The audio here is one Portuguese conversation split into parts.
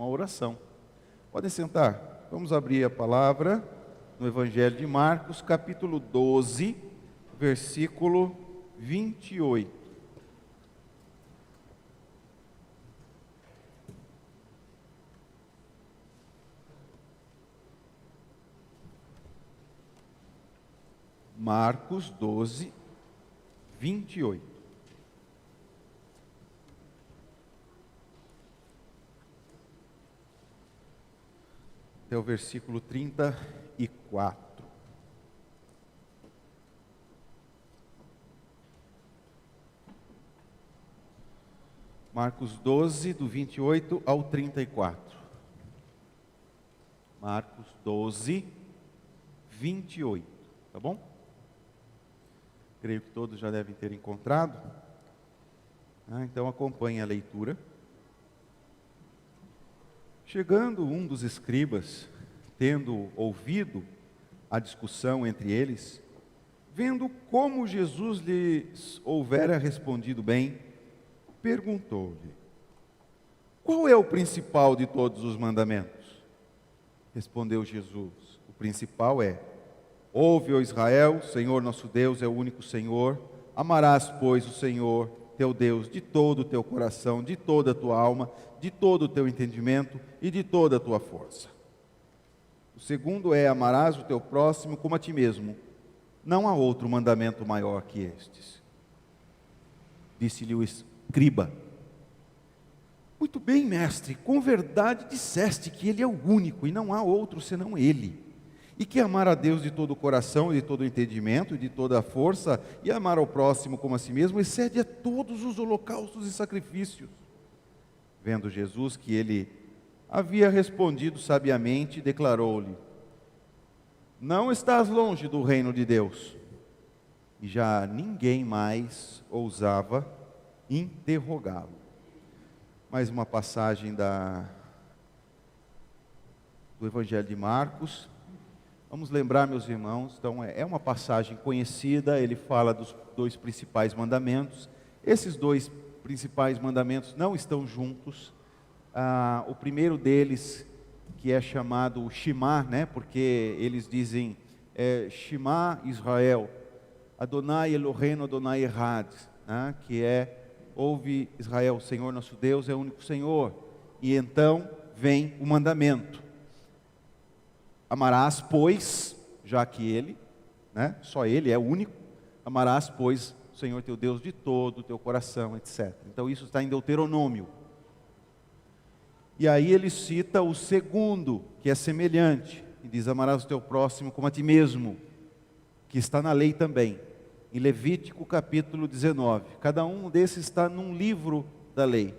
uma oração. Podem sentar. Vamos abrir a palavra no Evangelho de Marcos, capítulo 12, versículo 28. Marcos 12, 28. Até o versículo 34. Marcos 12, do 28 ao 34. Marcos 12, 28. Tá bom? Creio que todos já devem ter encontrado. Então acompanhe a leitura. Chegando um dos escribas, tendo ouvido a discussão entre eles, vendo como Jesus lhes houvera respondido bem, perguntou-lhe: qual é o principal de todos os mandamentos? Respondeu Jesus: o principal é: ouve, ó Israel, o Senhor nosso Deus é o único Senhor. Amarás, pois, o Senhor teu Deus de todo o teu coração, de toda a tua alma, de todo o teu entendimento e de toda a tua força. O segundo é: amarás o teu próximo como a ti mesmo. Não há outro mandamento maior que estes. Disse-lhe o escriba: muito bem, mestre, com verdade disseste que ele é o único e não há outro senão ele. E que amar a Deus de todo o coração, de todo o entendimento, de toda a força, e amar ao próximo como a si mesmo, excede a todos os holocaustos e sacrifícios. Vendo Jesus que ele havia respondido sabiamente, declarou-lhe: não estás longe do reino de Deus. E já ninguém mais ousava interrogá-lo. Mais uma passagem do Evangelho de Marcos. Vamos lembrar, meus irmãos, então é uma passagem conhecida. Ele fala dos dois principais mandamentos. Esses dois principais mandamentos não estão juntos. O primeiro deles, que é chamado Shema, né? Porque eles dizem Shema Israel, Adonai Eloheinu Adonai Echad, né? Que é: ouve Israel, o Senhor nosso Deus é o único Senhor. E então vem o mandamento: amarás, pois, já que ele, né, só ele é o único, amarás, pois, o Senhor teu Deus de todo o teu coração, etc. Então isso está em Deuteronômio. E aí ele cita o segundo, que é semelhante, e diz: amarás o teu próximo como a ti mesmo, que está na lei também, em Levítico capítulo 19. Cada um desses está num livro da lei.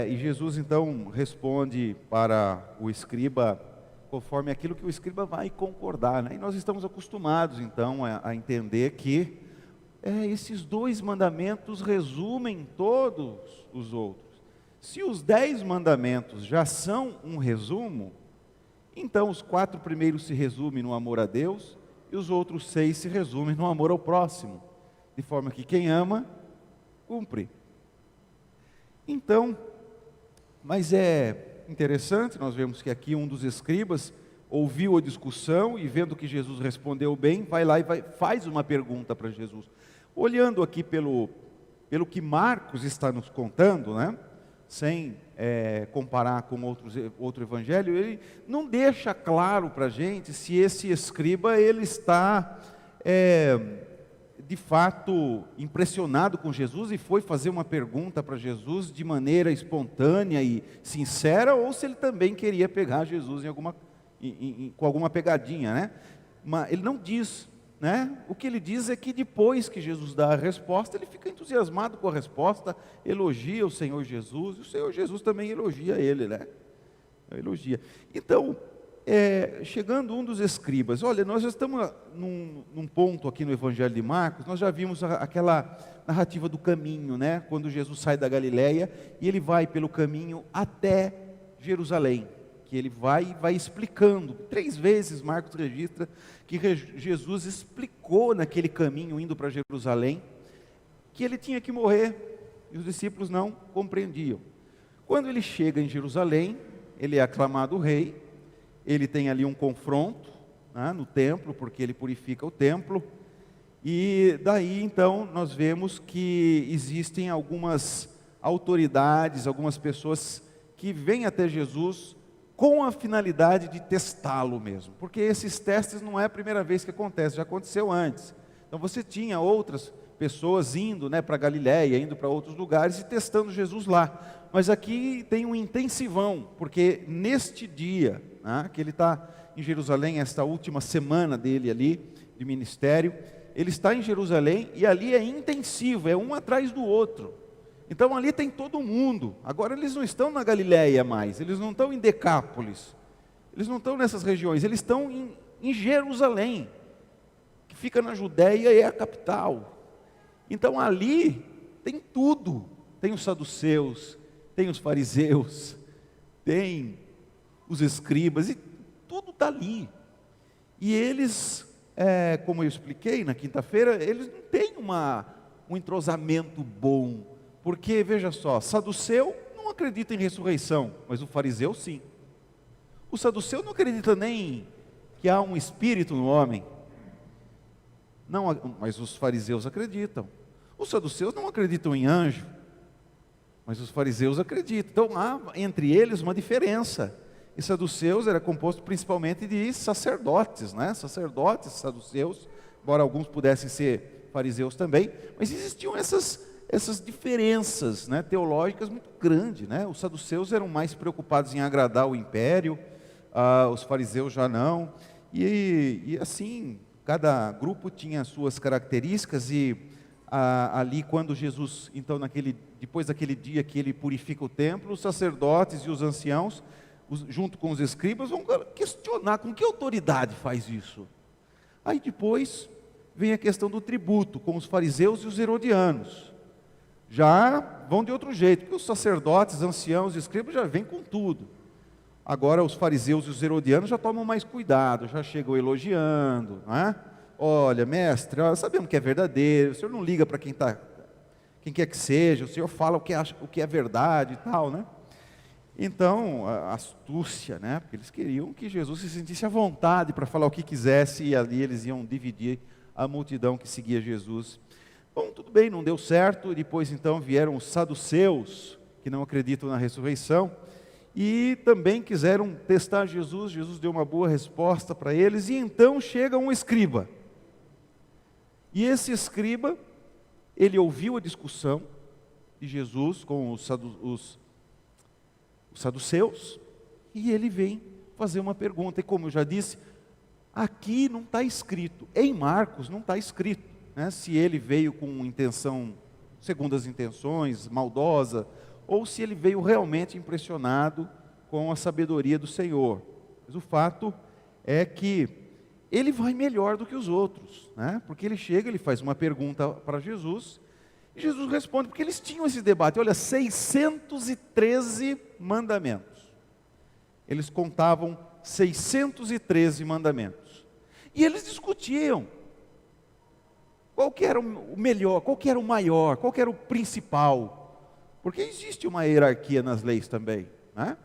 E Jesus então responde para o escriba conforme aquilo que o escriba vai concordar, né? E nós estamos acostumados então a entender que esses dois mandamentos resumem todos os outros. Se os 10 mandamentos já são um resumo, então os 4 primeiros se resumem no amor a Deus e os outros 6 se resumem no amor ao próximo, de forma que quem ama, cumpre. Então, mas é interessante, nós vemos que aqui um dos escribas ouviu a discussão e, vendo que Jesus respondeu bem, vai lá e faz uma pergunta para Jesus. Olhando aqui pelo que Marcos está nos contando, né? Sem comparar com outro evangelho, ele não deixa claro para a gente se esse escriba ele está de fato impressionado com Jesus e foi fazer uma pergunta para Jesus de maneira espontânea e sincera, ou se ele também queria pegar Jesus com alguma pegadinha, né? Mas ele não diz, né? O que ele diz é que depois que Jesus dá a resposta, ele fica entusiasmado com a resposta, elogia o Senhor Jesus, e o Senhor Jesus também elogia ele, né? Elogia. Então, chegando um dos escribas, olha, nós já estamos num ponto aqui no Evangelho de Marcos, nós já vimos aquela narrativa do caminho, né? Quando Jesus sai da Galileia e ele vai pelo caminho até Jerusalém, que ele vai explicando. 3 vezes Marcos registra que Jesus explicou naquele caminho indo para Jerusalém que ele tinha que morrer, e os discípulos não compreendiam. Quando ele chega em Jerusalém, ele é aclamado rei, ele tem ali um confronto, né, no templo, porque ele purifica o templo, e daí então nós vemos que existem algumas autoridades, algumas pessoas que vêm até Jesus com a finalidade de testá-lo mesmo, porque esses testes não é a primeira vez que acontece, já aconteceu antes. Então você tinha outras pessoas indo, né, para Galiléia, indo para outros lugares e testando Jesus lá. Mas aqui tem um intensivão, porque neste dia, né, que ele está em Jerusalém, esta última semana dele ali, de ministério, ele está em Jerusalém e ali é intensivo, é um atrás do outro. Então ali tem todo mundo. Agora eles não estão na Galiléia mais, eles não estão em Decápolis, eles não estão nessas regiões, eles estão em Jerusalém, que fica na Judéia e é a capital. Então ali tem tudo, tem os saduceus, tem os fariseus, tem os escribas, e tudo está ali. E eles, como eu expliquei na quinta-feira, eles não têm um entrosamento bom, porque veja só, saduceu não acredita em ressurreição, mas o fariseu sim. O saduceu não acredita nem que há um espírito no homem. Não, mas os fariseus acreditam. Os saduceus não acreditam em anjo, mas os fariseus acreditam. Então há entre eles uma diferença. E saduceus era composto principalmente de sacerdotes, né? Sacerdotes, saduceus, embora alguns pudessem ser fariseus também, mas existiam essas diferenças, né, teológicas muito grandes, né? Os saduceus eram mais preocupados em agradar o império, os fariseus já não, e assim, cada grupo tinha suas características, e ali quando Jesus, então depois daquele dia que ele purifica o templo, os sacerdotes e os anciãos, junto com os escribas, vão questionar com que autoridade faz isso. Aí depois vem a questão do tributo, com os fariseus e os herodianos. Já vão de outro jeito, porque os sacerdotes, anciãos e escribas já vêm com tudo. Agora os fariseus e os herodianos já tomam mais cuidado, já chegam elogiando, não é? Olha, mestre, sabemos que é verdadeiro, o senhor não liga para quem quer que seja, o senhor fala o que é verdade e tal, né? Então, a astúcia, né? Porque eles queriam que Jesus se sentisse à vontade para falar o que quisesse, e ali eles iam dividir a multidão que seguia Jesus. Bom, tudo bem, não deu certo, depois então vieram os saduceus, que não acreditam na ressurreição, e também quiseram testar Jesus. Jesus deu uma boa resposta para eles, e então chega um escriba. E esse escriba, ele ouviu a discussão de Jesus com os saduceus, e ele vem fazer uma pergunta. E como eu já disse, aqui não está escrito, em Marcos não está escrito, né, se ele veio com intenção, segundo as intenções, maldosa, ou se ele veio realmente impressionado com a sabedoria do Senhor. Mas o fato é que ele vai melhor do que os outros, né, porque ele chega, ele faz uma pergunta para Jesus, e Jesus responde, porque eles tinham esse debate. Olha, 613 mandamentos. Eles contavam 613 mandamentos. E eles discutiam qual que era o melhor, qual que era o maior, qual que era o principal. Porque existe uma hierarquia nas leis também, né?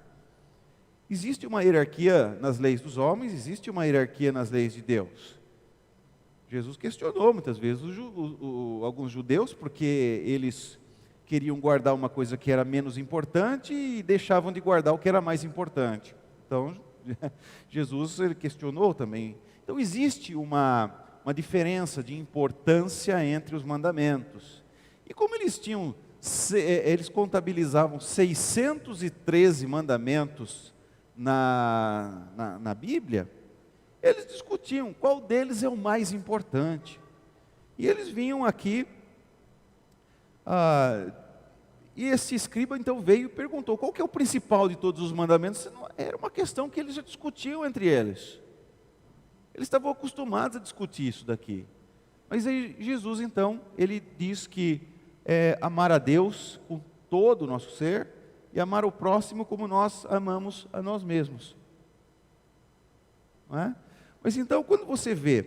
Existe uma hierarquia nas leis dos homens, existe uma hierarquia nas leis de Deus. Jesus questionou muitas vezes alguns judeus, porque eles queriam guardar uma coisa que era menos importante e deixavam de guardar o que era mais importante. Então, Jesus ele questionou também. Então, existe uma diferença de importância entre os mandamentos. E como eles contabilizavam 613 mandamentos na Bíblia, eles discutiam qual deles é o mais importante. E eles vinham aqui, e esse escriba então veio e perguntou, qual que é o principal de todos os mandamentos? Era uma questão que eles já discutiam entre eles. Eles estavam acostumados a discutir isso daqui. Mas aí Jesus então, ele diz que amar a Deus com todo o nosso ser, e amar o próximo como nós amamos a nós mesmos. Não é? Mas então, quando você vê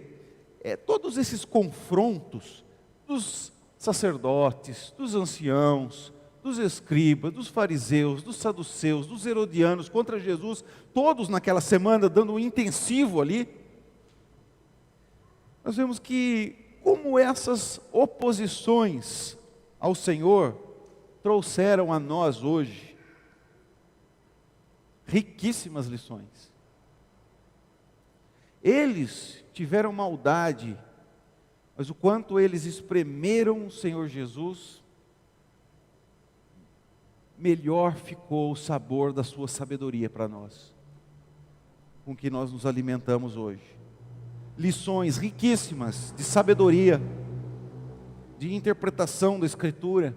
todos esses confrontos dos sacerdotes, dos anciãos, dos escribas, dos fariseus, dos saduceus, dos herodianos contra Jesus, todos naquela semana dando um intensivo ali, nós vemos que como essas oposições ao Senhor trouxeram a nós hoje riquíssimas lições. Eles tiveram maldade, mas o quanto eles espremeram o Senhor Jesus, melhor ficou o sabor da sua sabedoria para nós, com que nós nos alimentamos hoje. Lições riquíssimas de sabedoria, de interpretação da Escritura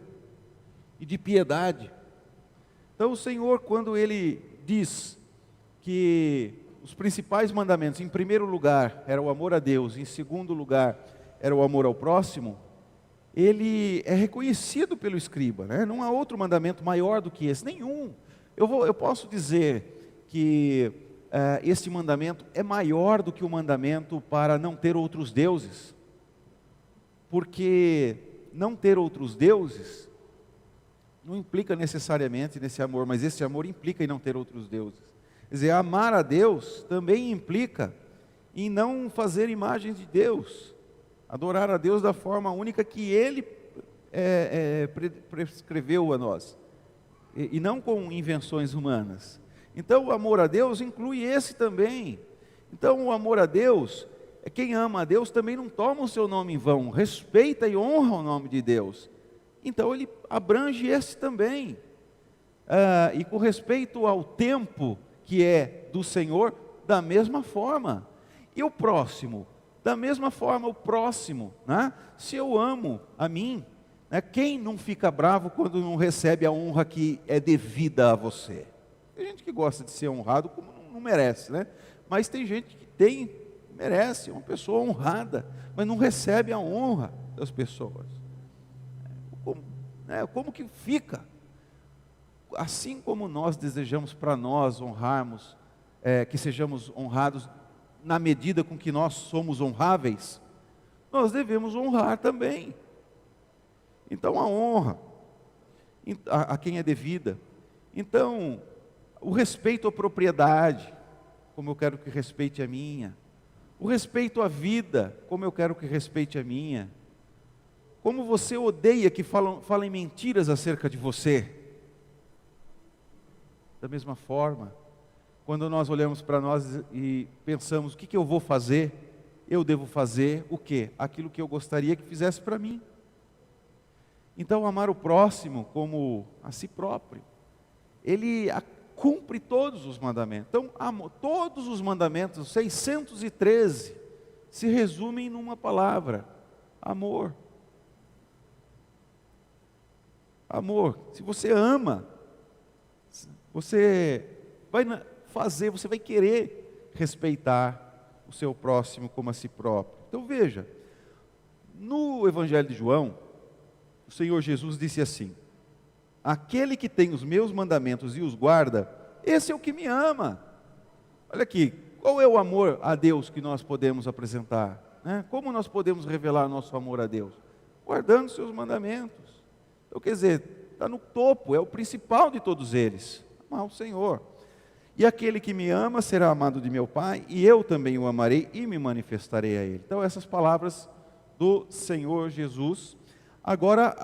e de piedade. Então o Senhor, quando Ele diz que os principais mandamentos, em primeiro lugar, era o amor a Deus, em segundo lugar, era o amor ao próximo, ele é reconhecido pelo escriba, né? Não há outro mandamento maior do que esse, nenhum. Eu posso dizer que este mandamento é maior do que o mandamento para não ter outros deuses, porque não ter outros deuses não implica necessariamente nesse amor, mas esse amor implica em não ter outros deuses. Quer dizer, amar a Deus também implica em não fazer imagem de Deus, adorar a Deus da forma única que Ele prescreveu a nós, e não com invenções humanas. Então o amor a Deus inclui esse também. Então o amor a Deus, quem ama a Deus também não toma o seu nome em vão, respeita e honra o nome de Deus. Então ele abrange esse também. E com respeito ao tempo que é do Senhor, da mesma forma. E o próximo? Da mesma forma, o próximo, né? Se eu amo a mim, né? Quem não fica bravo quando não recebe a honra que é devida a você? Tem gente que gosta de ser honrado como não merece, né? Mas tem gente que merece, é uma pessoa honrada, mas não recebe a honra das pessoas. Como que fica? Assim como nós desejamos para nós honrarmos, que sejamos honrados na medida com que nós somos honráveis, nós devemos honrar também. Então a honra a quem é devida. Então o respeito à propriedade, como eu quero que respeite a minha. O respeito à vida, como eu quero que respeite a minha. Como você odeia que falem mentiras acerca de você. Da mesma forma, quando nós olhamos para nós e pensamos, o que eu vou fazer? Eu devo fazer o quê? Aquilo que eu gostaria que fizesse para mim. Então, amar o próximo como a si próprio, ele cumpre todos os mandamentos. Então, todos os mandamentos, 613, se resumem numa palavra: amor. Amor. Se você ama, você vai querer respeitar o seu próximo como a si próprio. Então veja, no Evangelho de João, o Senhor Jesus disse assim: aquele que tem os meus mandamentos e os guarda, esse é o que me ama. Olha aqui, qual é o amor a Deus que nós podemos apresentar, né? Como nós podemos revelar nosso amor a Deus? Guardando seus mandamentos. Então quer dizer, está no topo, é o principal de todos eles, amar o Senhor. E aquele que me ama será amado de meu Pai, e eu também o amarei e me manifestarei a ele. Então essas palavras do Senhor Jesus. Agora,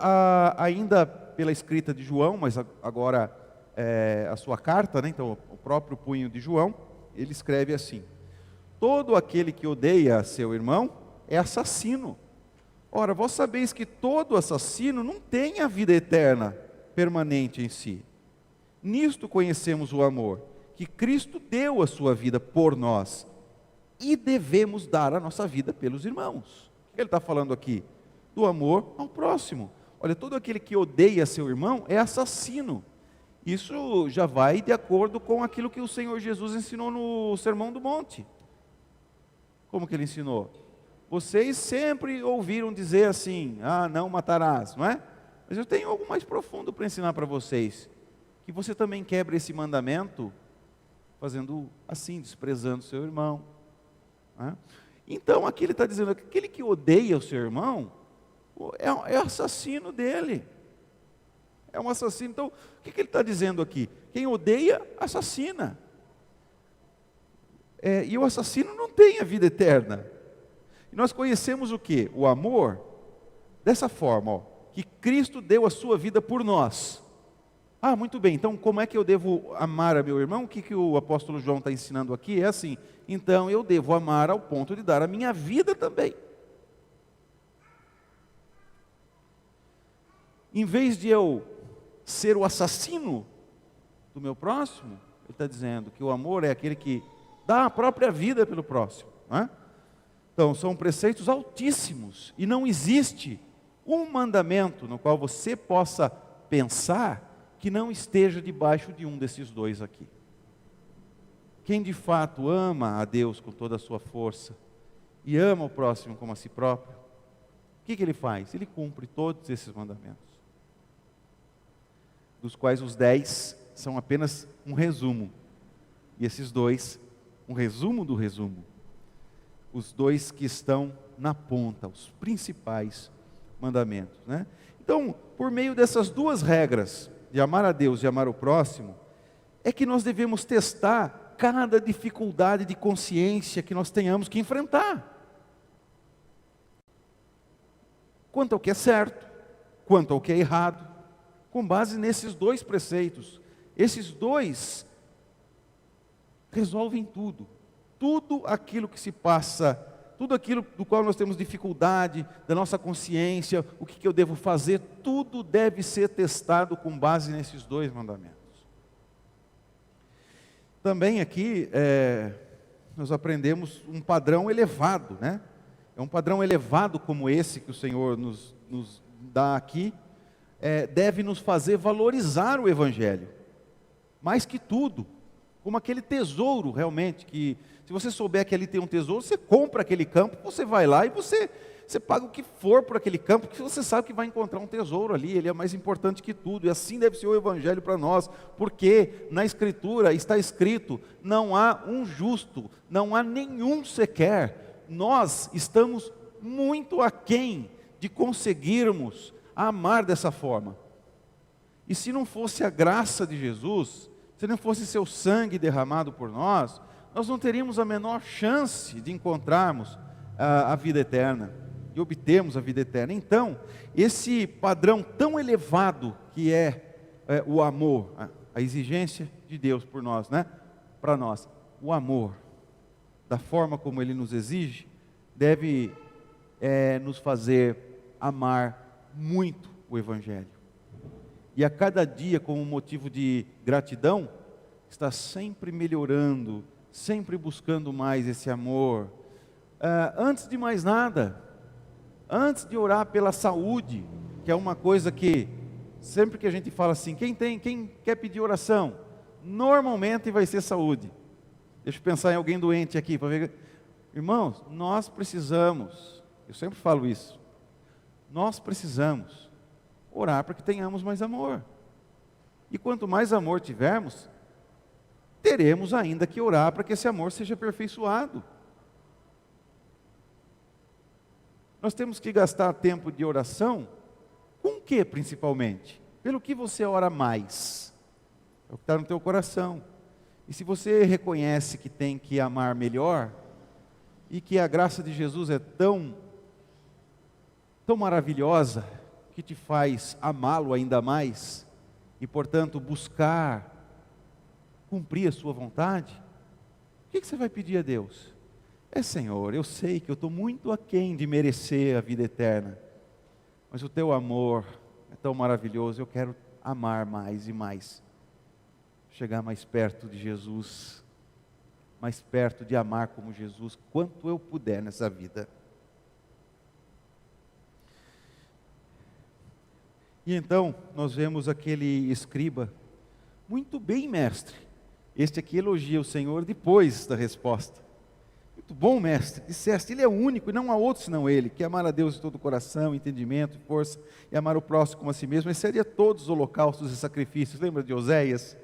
ainda pela escrita de João, mas agora a sua carta, né? Então o próprio punho de João, ele escreve assim: todo aquele que odeia seu irmão é assassino. Ora, vós sabeis que todo assassino não tem a vida eterna permanente em si. Nisto conhecemos o amor, que Cristo deu a sua vida por nós, e devemos dar a nossa vida pelos irmãos. O que ele está falando aqui? Do amor ao próximo. Olha, todo aquele que odeia seu irmão é assassino. Isso já vai de acordo com aquilo que o Senhor Jesus ensinou no Sermão do Monte. Como que ele ensinou? Vocês sempre ouviram dizer assim: não matarás, não é? Mas eu tenho algo mais profundo para ensinar para vocês. Que você também quebra esse mandamento fazendo assim, desprezando seu irmão, né? Então aqui ele está dizendo: aquele que odeia o seu irmão é assassino dele. é um assassino. Então, o que ele está dizendo aqui? Quem odeia, assassina. E o assassino não tem a vida eterna. E nós conhecemos o quê? O amor, dessa forma, ó, que Cristo deu a sua vida por nós. Ah, muito bem, então como é que eu devo amar a meu irmão? O que o apóstolo João está ensinando aqui? É assim, então eu devo amar ao ponto de dar a minha vida também. Em vez de eu ser o assassino do meu próximo, ele está dizendo que o amor é aquele que dá a própria vida pelo próximo, não é? Então, são preceitos altíssimos, e não existe um mandamento no qual você possa pensar que não esteja debaixo de um desses dois aqui. Quem de fato ama a Deus com toda a sua força, e ama o próximo como a si próprio, o que ele faz? Ele cumpre todos esses mandamentos, dos quais os 10 são apenas um resumo, e esses dois, um resumo do resumo. Os dois que estão na ponta, os principais mandamentos, né? Então, por meio dessas duas regras, de amar a Deus e amar o próximo, é que nós devemos testar cada dificuldade de consciência que nós tenhamos que enfrentar. Quanto ao que é certo, quanto ao que é errado, com base nesses dois preceitos. Esses dois resolvem tudo. Tudo aquilo que se passa, tudo aquilo do qual nós temos dificuldade, da nossa consciência, o que eu devo fazer, tudo deve ser testado com base nesses dois mandamentos. Também aqui, nós aprendemos um padrão elevado, né? É um padrão elevado como esse que o Senhor nos dá aqui, deve nos fazer valorizar o Evangelho, mais que tudo, como aquele tesouro realmente, que se você souber que ali tem um tesouro, você compra aquele campo, você vai lá e você paga o que for por aquele campo, porque você sabe que vai encontrar um tesouro ali, ele é mais importante que tudo, e assim deve ser o Evangelho para nós, porque na Escritura está escrito, não há um justo, não há nenhum sequer, nós estamos muito aquém de conseguirmos amar dessa forma, e se não fosse a graça de Jesus, se não fosse seu sangue derramado por nós não teríamos a menor chance de encontrarmos a vida eterna, e obtermos a vida eterna. Então, esse padrão tão elevado que é o amor, a exigência de Deus por nós, né? Para nós, o amor, da forma como Ele nos exige, deve nos fazer amar muito o Evangelho. E a cada dia, como motivo de gratidão, está sempre melhorando, sempre buscando mais esse amor. Antes de mais nada, antes de orar pela saúde, que é uma coisa que, sempre que a gente fala assim, quem quer pedir oração? Normalmente vai ser saúde. Deixa eu pensar em alguém doente aqui, para ver. Irmãos, nós precisamos, eu sempre falo isso, nós precisamos orar para que tenhamos mais amor. E quanto mais amor tivermos, teremos ainda que orar para que esse amor seja aperfeiçoado. Nós temos que gastar tempo de oração com o que principalmente? Pelo que você ora mais? É o que está no teu coração. E se você reconhece que tem que amar melhor, e que a graça de Jesus é tão maravilhosa, que te faz amá-lo ainda mais, e portanto buscar cumprir a sua vontade, o que você vai pedir a Deus? Senhor, eu sei que eu estou muito aquém de merecer a vida eterna, mas o teu amor é tão maravilhoso, eu quero amar mais e mais, chegar mais perto de Jesus, mais perto de amar como Jesus, quanto eu puder nessa vida. E então, nós vemos aquele escriba, muito bem, mestre. Este aqui elogia o Senhor depois da resposta. Muito bom, mestre, disseste, Ele é o único e não há outro senão Ele, que amar a Deus de todo o coração, entendimento e força, e amar o próximo como a si mesmo, excede a todos os holocaustos e sacrifícios. Lembra de Oséias?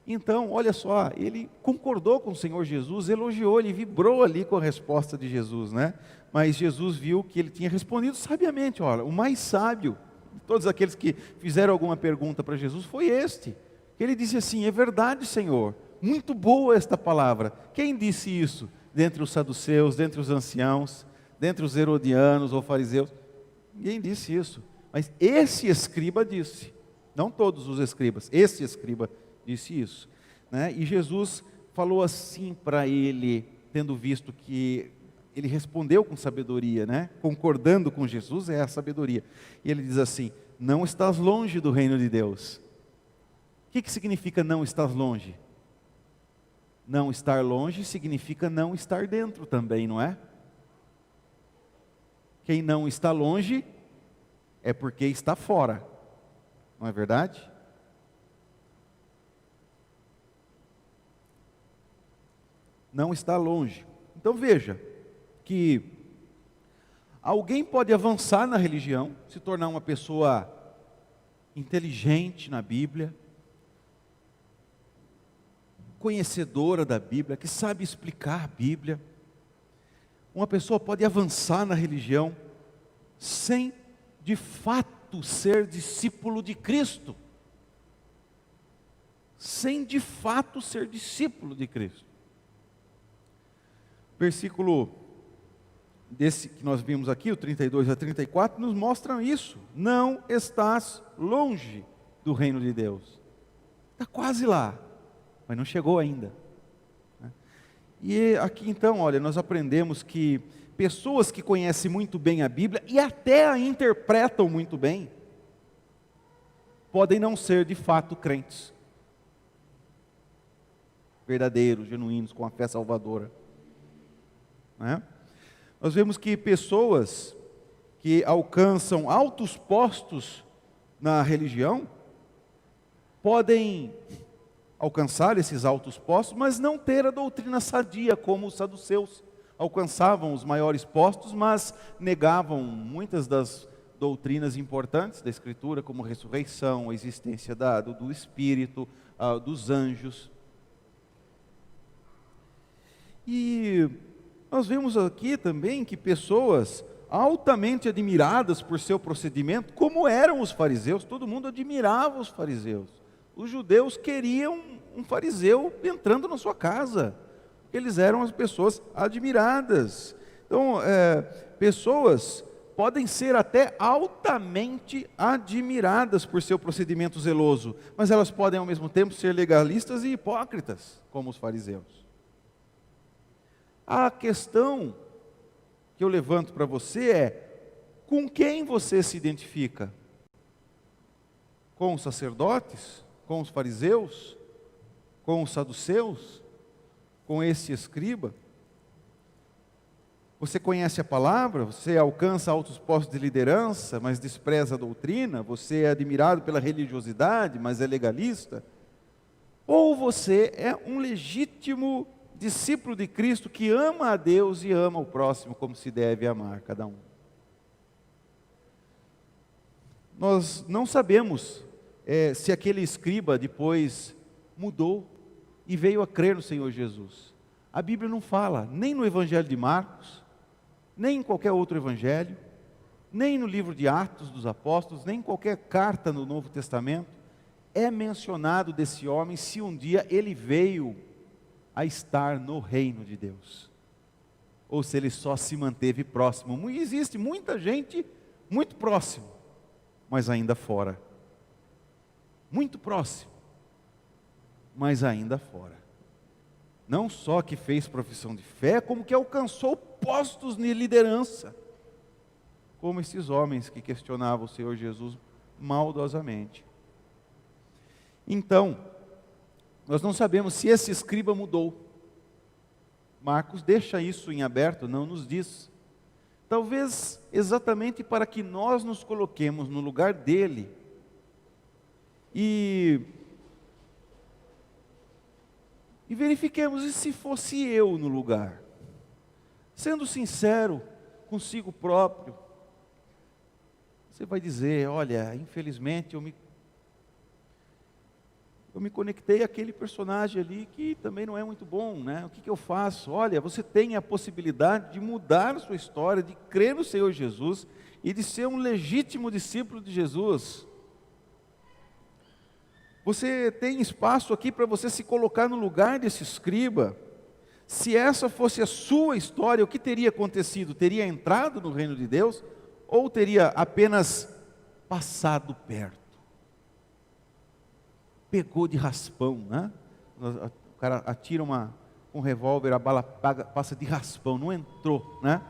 Então, olha só, ele concordou com o Senhor Jesus, elogiou, ele vibrou ali com a resposta de Jesus, né? Mas Jesus viu que ele tinha respondido sabiamente. Olha, o mais sábio todos aqueles que fizeram alguma pergunta para Jesus, foi este. Ele disse assim: é verdade, Senhor, muito boa esta palavra. Quem disse isso? Dentre os saduceus, dentre os anciãos, dentre os herodianos ou fariseus? Ninguém disse isso. Mas esse escriba disse, não todos os escribas, esse escriba disse isso, né? E Jesus falou assim para ele, tendo visto que ele respondeu com sabedoria, né? Concordando com Jesus é a sabedoria. E ele diz assim: não estás longe do reino de Deus. O que significa não estás longe? Não estar longe significa não estar dentro também, não é? Quem não está longe é porque está fora, não é verdade? Não está longe. Então veja que alguém pode avançar na religião, se tornar uma pessoa inteligente na Bíblia, conhecedora da Bíblia, que sabe explicar a Bíblia. Uma pessoa pode avançar na religião sem de fato ser discípulo de Cristo. Sem de fato ser discípulo de Cristo. Versículo desse que nós vimos aqui, o 32 a 34, nos mostram isso. Não estás longe do reino de Deus. Está quase lá, mas não chegou ainda. E aqui então, olha, nós aprendemos que pessoas que conhecem muito bem a Bíblia e até a interpretam muito bem, podem não ser de fato crentes, verdadeiros, genuínos, com a fé salvadora. Né? Nós vemos que pessoas que alcançam altos postos na religião, podem alcançar esses altos postos, mas não ter a doutrina sadia, como os saduceus. Alcançavam os maiores postos, mas negavam muitas das doutrinas importantes da Escritura, como a ressurreição, a existência do Espírito, dos anjos. E nós vemos aqui também que pessoas altamente admiradas por seu procedimento, como eram os fariseus, todo mundo admirava os fariseus. Os judeus queriam um fariseu entrando na sua casa. Eles eram as pessoas admiradas. Então, pessoas podem ser até altamente admiradas por seu procedimento zeloso, mas elas podem ao mesmo tempo ser legalistas e hipócritas, como os fariseus. A questão que eu levanto para você é: com quem você se identifica? Com os sacerdotes? Com os fariseus? Com os saduceus? Com esse escriba? Você conhece a palavra? Você alcança altos postos de liderança, mas despreza a doutrina? Você é admirado pela religiosidade, mas é legalista? Ou você é um legítimo discípulo de Cristo que ama a Deus e ama o próximo como se deve amar cada um? Nós não sabemos se aquele escriba depois mudou e veio a crer no Senhor Jesus. A Bíblia não fala, nem no Evangelho de Marcos, nem em qualquer outro evangelho, nem no livro de Atos dos Apóstolos, nem em qualquer carta no Novo Testamento, é mencionado desse homem se um dia ele veio a estar no reino de Deus, ou se ele só se manteve próximo. Existe muita gente muito próximo, mas ainda fora. Muito próximo, mas ainda fora. Não só que fez profissão de fé, como que alcançou postos de liderança, como esses homens que questionavam o Senhor Jesus maldosamente. Então, nós não sabemos se esse escriba mudou. Marcos deixa isso em aberto, não nos diz. Talvez exatamente para que nós nos coloquemos no lugar dele e verifiquemos, e se fosse eu no lugar? Sendo sincero consigo próprio, você vai dizer: olha, infelizmente eu me conectei àquele personagem ali que também não é muito bom, né? O que eu faço? Olha, você tem a possibilidade de mudar a sua história, de crer no Senhor Jesus e de ser um legítimo discípulo de Jesus. Você tem espaço aqui para você se colocar no lugar desse escriba. Se essa fosse a sua história, o que teria acontecido? Teria entrado no reino de Deus ou teria apenas passado perto? Pegou de raspão, né? O cara atira um revólver, a bala passa de raspão, não entrou, né?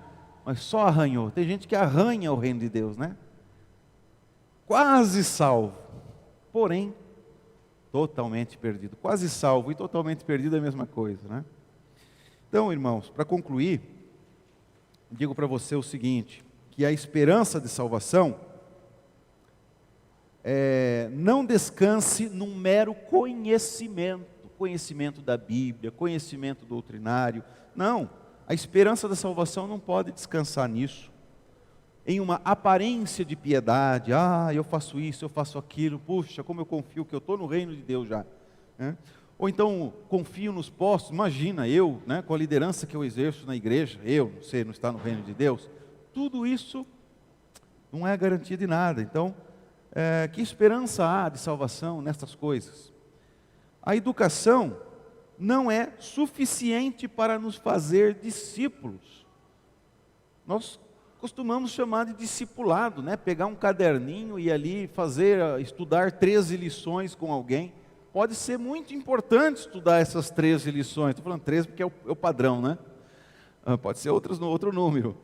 Mas só arranhou. Tem gente que arranha o reino de Deus, né? Quase salvo, porém totalmente perdido. Quase salvo e totalmente perdido é a mesma coisa, né? Então, irmãos, para concluir, digo para você o seguinte, que a esperança de salvação não descanse num mero conhecimento da Bíblia, conhecimento doutrinário. Não, a esperança da salvação não pode descansar nisso, em uma aparência de piedade. Eu faço isso, eu faço aquilo, puxa, como eu confio que eu estou no reino de Deus já, né? Ou então, confio nos postos. Imagina, eu, né, com a liderança que eu exerço na igreja, não está no reino de Deus. Tudo isso não é garantia de nada. Então, que esperança há de salvação nessas coisas? A educação não é suficiente para nos fazer discípulos. Nós costumamos chamar de discipulado, né? Pegar um caderninho e ali estudar 13 lições com alguém. Pode ser muito importante estudar essas 13 lições. Estou falando 13 porque é o padrão, né? Pode ser outro número.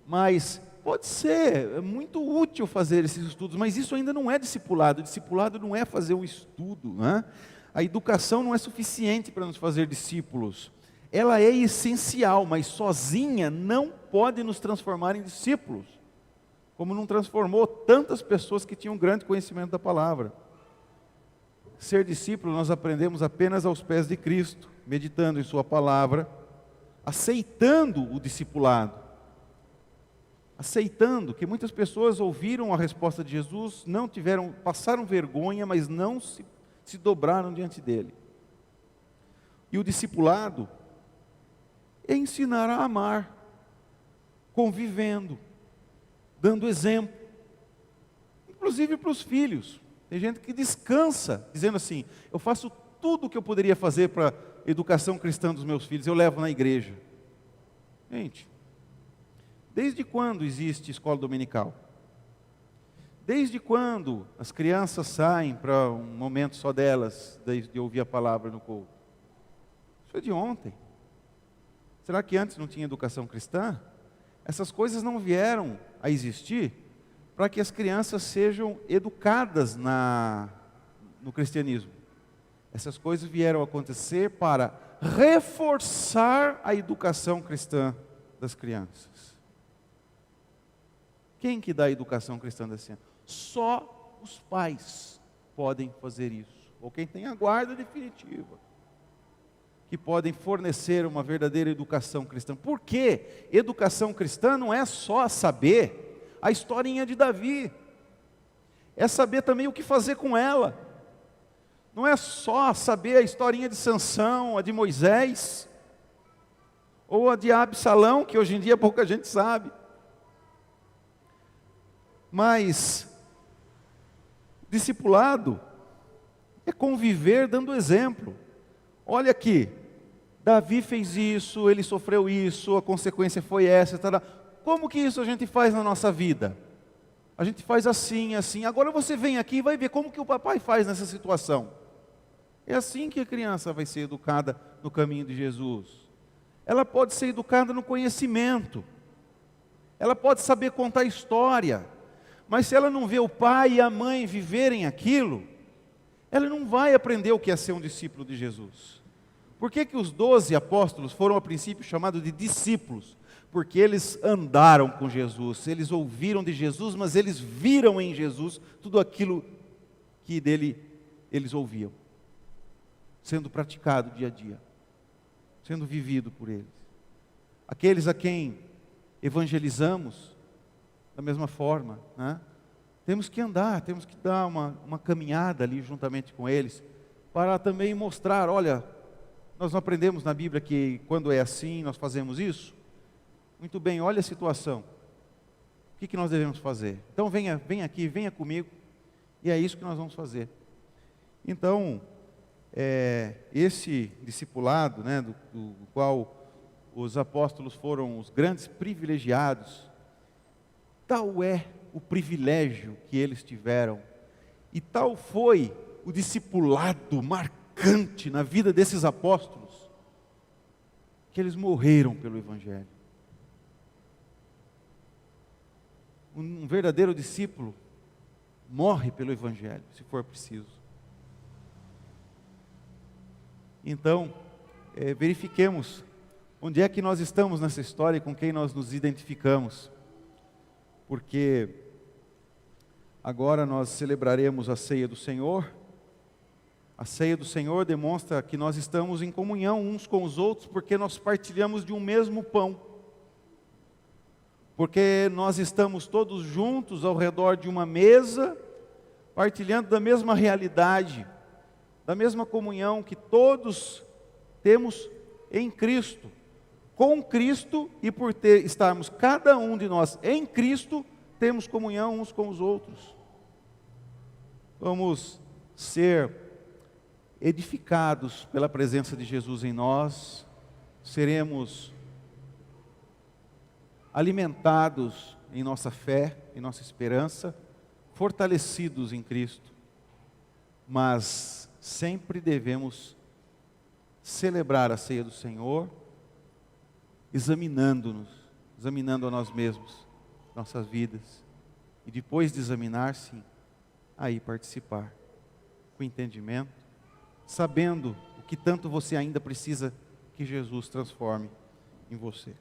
Mas pode ser muito útil fazer esses estudos, mas isso ainda não é discipulado. Discipulado não é fazer um estudo, né? A educação não é suficiente para nos fazer discípulos. Ela é essencial, mas sozinha não pode nos transformar em discípulos, como não transformou tantas pessoas que tinham grande conhecimento da palavra. Ser discípulo nós aprendemos apenas aos pés de Cristo, meditando em sua palavra, aceitando o discipulado, aceitando que muitas pessoas ouviram a resposta de Jesus, passaram vergonha, mas não se dobraram diante dele. E o discipulado é ensinar a amar, convivendo, dando exemplo, inclusive para os filhos. Tem gente que descansa, dizendo assim, eu faço tudo o que eu poderia fazer para a educação cristã dos meus filhos, eu levo na igreja. Gente, desde quando existe escola dominical? Desde quando as crianças saem para um momento só delas, de ouvir a palavra no culto? Isso é de ontem. Será que antes não tinha educação cristã? Essas coisas não vieram a existir para que as crianças sejam educadas no cristianismo. Essas coisas vieram a acontecer para reforçar a educação cristã das crianças. Quem que dá a educação cristã das crianças? Só os pais podem fazer isso, ou quem tem a guarda definitiva, que podem fornecer uma verdadeira educação cristã. Por quê? Educação cristã não é só saber a historinha de Davi, é saber também o que fazer com ela. Não é só saber a historinha de Sansão, a de Moisés, ou a de Absalão, que hoje em dia pouca gente sabe. Mas discipulado é conviver dando exemplo. Olha aqui, Davi fez isso, ele sofreu isso, a consequência foi essa, tá? Como que isso a gente faz na nossa vida? A gente faz assim, assim. Agora você vem aqui e vai ver como que o papai faz nessa situação. É assim que a criança vai ser educada no caminho de Jesus. Ela pode ser educada no conhecimento. Ela pode saber contar história. Mas se ela não vê o pai e a mãe viverem aquilo, ela não vai aprender o que é ser um discípulo de Jesus. Por que os 12 apóstolos foram a princípio chamados de discípulos? Porque eles andaram com Jesus, eles ouviram de Jesus, mas eles viram em Jesus tudo aquilo que dele eles ouviam, sendo praticado dia a dia, sendo vivido por eles. Aqueles a quem evangelizamos, da mesma forma, né? Temos que andar, temos que dar uma caminhada ali juntamente com eles, para também mostrar, olha, nós não aprendemos na Bíblia que quando é assim nós fazemos isso? Muito bem, olha a situação. O que nós devemos fazer? Então venha aqui, venha comigo, e é isso que nós vamos fazer. Então, esse discipulado, né, do qual os apóstolos foram os grandes privilegiados, tal é o privilégio que eles tiveram, e tal foi o discipulado marcante na vida desses apóstolos, que eles morreram pelo Evangelho. Um verdadeiro discípulo morre pelo Evangelho, se for preciso. Então, verifiquemos onde é que nós estamos nessa história e com quem nós nos identificamos. Porque agora nós celebraremos a ceia do Senhor. A ceia do Senhor demonstra que nós estamos em comunhão uns com os outros, porque nós partilhamos de um mesmo pão. Porque nós estamos todos juntos ao redor de uma mesa, partilhando da mesma realidade, da mesma comunhão que todos temos em Cristo. Com Cristo, e por estarmos cada um de nós em Cristo, temos comunhão uns com os outros. Vamos ser edificados pela presença de Jesus em nós, seremos alimentados em nossa fé, em nossa esperança, fortalecidos em Cristo, mas sempre devemos celebrar a ceia do Senhor, examinando-nos, examinando a nós mesmos, nossas vidas, e depois de examinar, sim, aí participar, com entendimento, sabendo o que tanto você ainda precisa que Jesus transforme em você.